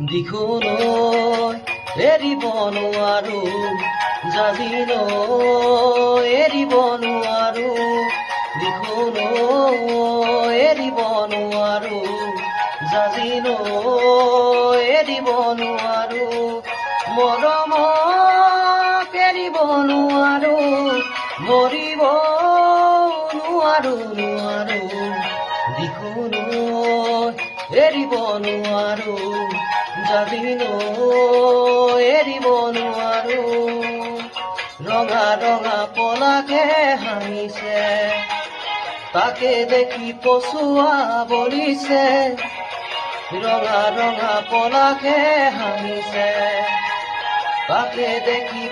দিখলৈ এৰিব নোৱাৰো, জাজিলৈ এৰিব নোৱাৰো, দিখলৈ এৰিব নোৱাৰো, জাজিলৈ এৰিব নোৱাৰো, মৰমক এৰিব নোৱাৰো, মৰিব নোৱাৰো নোৱাৰো, দিখলৈ এৰিব নোৱাৰো, জাজিলৈ এৰিব নোৱাৰো। ৰঙা ৰঙা পলাকে হাঁহিছে, তাকে দেখি পচুৱা বলিছে। ৰঙা ৰঙা পলাকে হাঁহিছে, তাকে দেখি